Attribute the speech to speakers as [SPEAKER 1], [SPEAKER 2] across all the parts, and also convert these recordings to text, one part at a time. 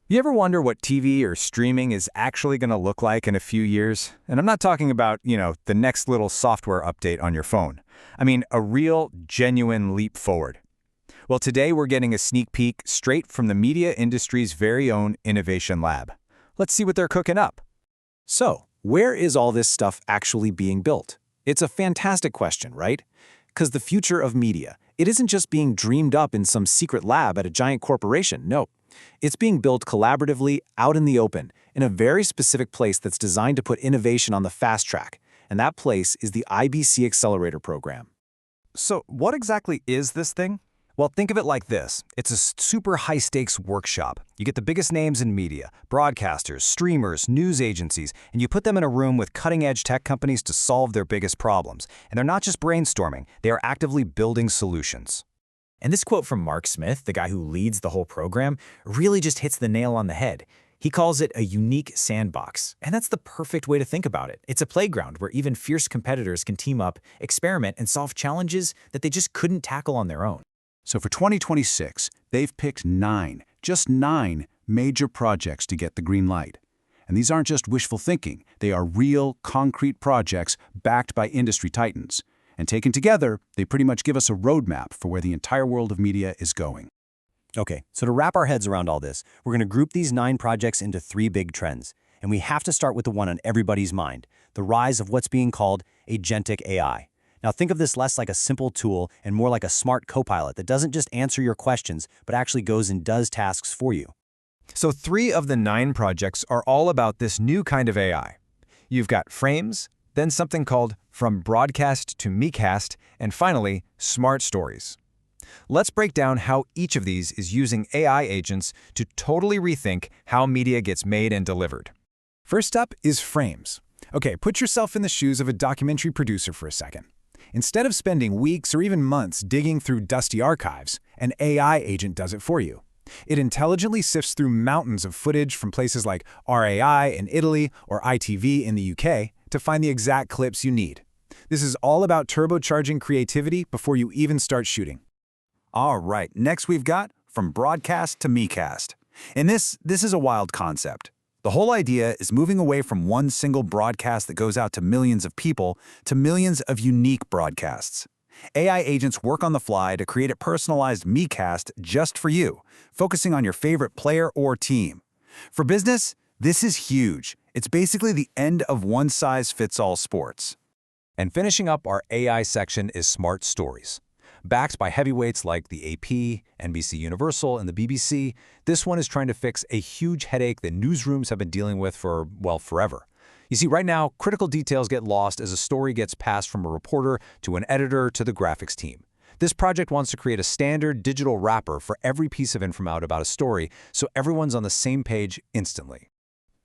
[SPEAKER 1] You ever wonder what TV or streaming is actually going to look like in a few years? And I'm not talking about, the next little software update on your phone. I mean, a real, genuine leap forward. Well, today we're getting a sneak peek straight from the media industry's very own innovation lab. Let's see what they're cooking up.
[SPEAKER 2] So, where is all this stuff actually being built? It's a fantastic question, right? Because the future of media, it isn't just being dreamed up in some secret lab at a giant corporation, no. It's being built collaboratively out in the open, in a very specific place that's designed to put innovation on the fast track, and that place is the IBC Accelerator program.
[SPEAKER 1] So, what exactly is this thing? Well, think of it like this. It's a super high-stakes workshop. You get the biggest names in media, broadcasters, streamers, news agencies, and you put them in a room with cutting-edge tech companies to solve their biggest problems. And they're not just brainstorming, they are actively building solutions.
[SPEAKER 2] And this quote from Mark Smith, the guy who leads the whole program, really just hits the nail on the head. He calls it a unique sandbox, and that's the perfect way to think about it. It's a playground where even fierce competitors can team up, experiment, and solve challenges that they just couldn't tackle on their own.
[SPEAKER 3] So for 2026, they've picked just nine major projects to get the green light. And these aren't just wishful thinking. They are real, concrete projects backed by industry titans. And taken together, they pretty much give us a roadmap for where the entire world of media is going.
[SPEAKER 4] Okay, so to wrap our heads around all this, we're going to group these 9 projects into 3 big trends. And we have to start with the one on everybody's mind, the rise of what's being called agentic AI. Now think of this less like a simple tool and more like a smart copilot that doesn't just answer your questions, but actually goes and does tasks for you.
[SPEAKER 1] So 3 of the 9 projects are all about this new kind of AI. You've got frames, then something called From Broadcast to MeCast, and finally, Smart Stories. Let's break down how each of these is using AI agents to totally rethink how media gets made and delivered. First up is frames. Okay, put yourself in the shoes of a documentary producer for a second. Instead of spending weeks or even months digging through dusty archives, an AI agent does it for you. It intelligently sifts through mountains of footage from places like RAI in Italy or ITV in the UK to find the exact clips you need. This is all about turbocharging creativity before you even start shooting.
[SPEAKER 3] All right, next we've got From Broadcast to MeCast. And this is a wild concept. The whole idea is moving away from one single broadcast that goes out to millions of people to millions of unique broadcasts. AI agents work on the fly to create a personalized MeCast just for you, focusing on your favorite player or team. For business, this is huge. It's basically the end of one-size-fits-all sports.
[SPEAKER 1] And finishing up our AI section is Smart Stories. Backed by heavyweights like the AP, NBC Universal, and the BBC, this one is trying to fix a huge headache that newsrooms have been dealing with for, well, forever. You see, right now, critical details get lost as a story gets passed from a reporter to an editor to the graphics team. This project wants to create a standard digital wrapper for every piece of info out about a story so everyone's on the same page instantly.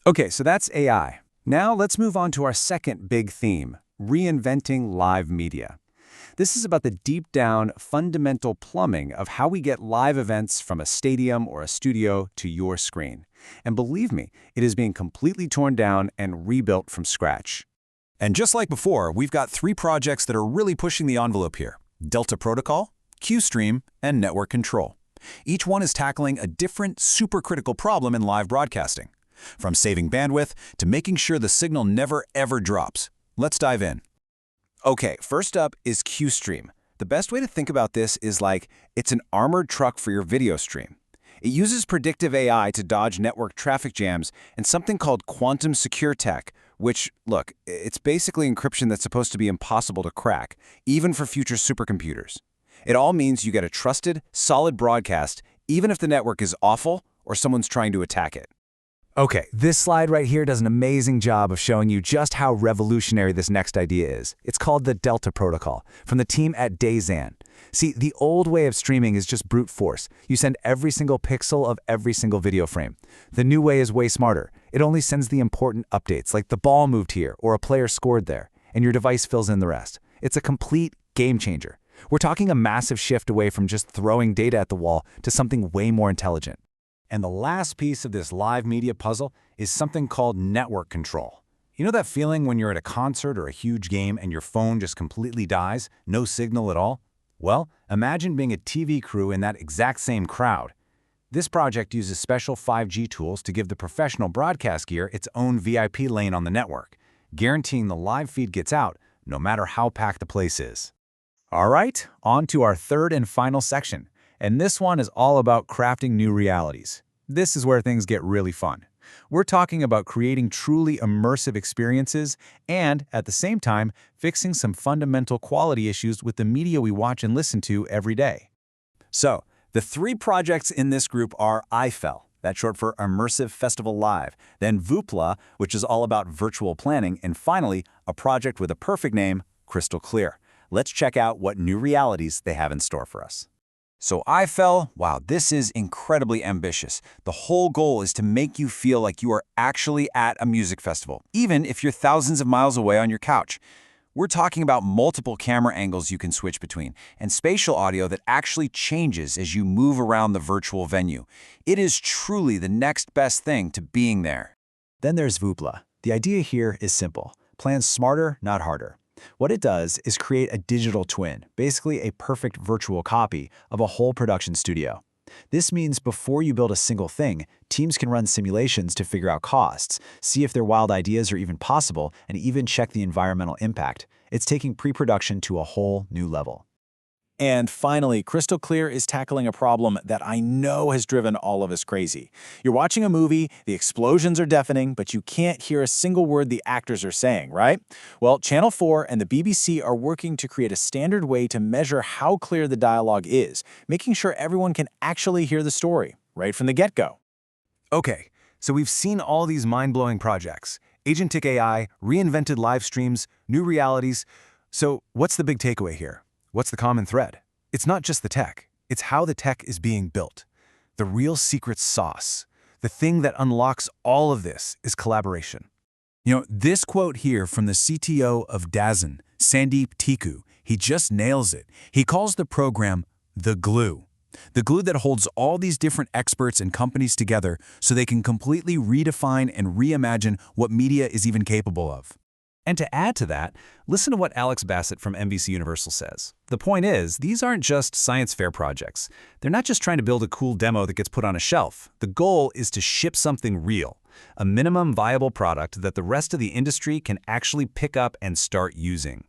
[SPEAKER 1] Okay, so that's AI. Now let's move on to our second big theme, reinventing live media. This is about the deep-down, fundamental plumbing of how we get live events from a stadium or a studio to your screen. And believe me, it is being completely torn down and rebuilt from scratch.
[SPEAKER 3] And just like before, we've got 3 projects that are really pushing the envelope here: Delta Protocol, QStream, and Network Control. Each one is tackling a different, supercritical problem in live broadcasting, from saving bandwidth to making sure the signal never, ever drops. Let's dive in. Okay, first up is QStream. The best way to think about this is like it's an armored truck for your video stream. It uses predictive AI to dodge network traffic jams and something called quantum secure tech, which, look, it's basically encryption that's supposed to be impossible to crack, even for future supercomputers. It all means you get a trusted, solid broadcast, even if the network is awful or someone's trying to attack it.
[SPEAKER 1] Okay, this slide right here does an amazing job of showing you just how revolutionary this next idea is. It's called the Delta Protocol, from the team at Dayzan. See, the old way of streaming is just brute force. You send every single pixel of every single video frame. The new way is way smarter. It only sends the important updates, like the ball moved here or a player scored there, and your device fills in the rest. It's a complete game changer. We're talking a massive shift away from just throwing data at the wall to something way more intelligent. And the last piece of this live media puzzle is something called network control. You know that feeling when you're at a concert or a huge game and your phone just completely dies, no signal at all? Well, imagine being a TV crew in that exact same crowd.
[SPEAKER 2] This project uses special 5G tools to give the professional broadcast gear its own VIP lane on the network, guaranteeing the live feed gets out no matter how packed the place is. All right, on to our third and final section, and this one is all about crafting new realities. This is where things get really fun. We're talking about creating truly immersive experiences and, at the same time, fixing some fundamental quality issues with the media we watch and listen to every day.
[SPEAKER 3] So, the three projects in this group are IFEL, that's short for Immersive Festival Live, then VUPLA, which is all about virtual planning, and finally, a project with a perfect name, Crystal Clear. Let's check out what new realities they have in store for us. So IFEL, wow, this is incredibly ambitious. The whole goal is to make you feel like you are actually at a music festival, even if you're thousands of miles away on your couch. We're talking about multiple camera angles you can switch between, and spatial audio that actually changes as you move around the virtual venue. It is truly the next best thing to being there.
[SPEAKER 2] Then there's VUPLA. The idea here is simple. Plan smarter, not harder. What it does is create a digital twin, basically a perfect virtual copy of a whole production studio. This means before you build a single thing, teams can run simulations to figure out costs, see if their wild ideas are even possible, and even check the environmental impact. It's taking pre-production to a whole new level.
[SPEAKER 3] And finally, Crystal Clear is tackling a problem that I know has driven all of us crazy. You're watching a movie, the explosions are deafening, but you can't hear a single word the actors are saying, right? Well, Channel 4 and the BBC are working to create a standard way to measure how clear the dialogue is, making sure everyone can actually hear the story, right from the get-go.
[SPEAKER 1] Okay, so we've seen all these mind-blowing projects. Agentic AI, reinvented live streams, new realities. So what's the big takeaway here? What's the common thread? It's not just the tech. It's how the tech is being built. The real secret sauce, the thing that unlocks all of this, is collaboration. You know, this quote here from the CTO of Dazn, Sandeep Tiku, he just nails it. He calls the program the glue. The glue that holds all these different experts and companies together so they can completely redefine and reimagine what media is even capable of. And to add to that, listen to what Alex Bassett from NBC Universal says. The point is, these aren't just science fair projects. They're not just trying to build a cool demo that gets put on a shelf. The goal is to ship something real, a minimum viable product that the rest of the industry can actually pick up and start using.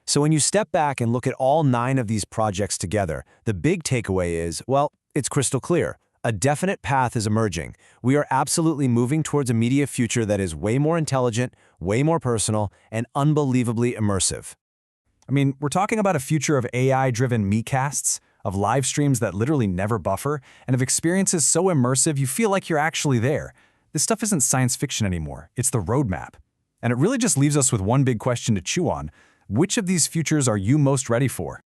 [SPEAKER 4] So when you step back and look at all 9 of these projects together, the big takeaway is, well, it's crystal clear. A definite path is emerging. We are absolutely moving towards a media future that is way more intelligent, way more personal, and unbelievably immersive.
[SPEAKER 1] I mean, we're talking about a future of AI-driven mecasts, of live streams that literally never buffer, and of experiences so immersive you feel like you're actually there. This stuff isn't science fiction anymore. It's the roadmap. And it really just leaves us with one big question to chew on. Which of these futures are you most ready for?